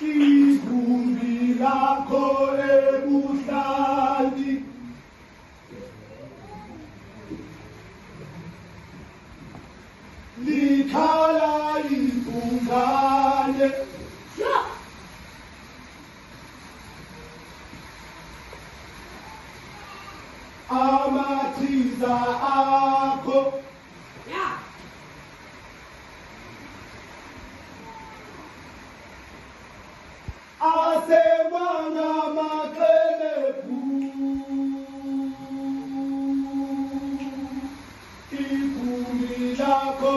igumbi lakho ebuhlali likhala ibungane amathiza akho asemanga makelebhu igumbi lakho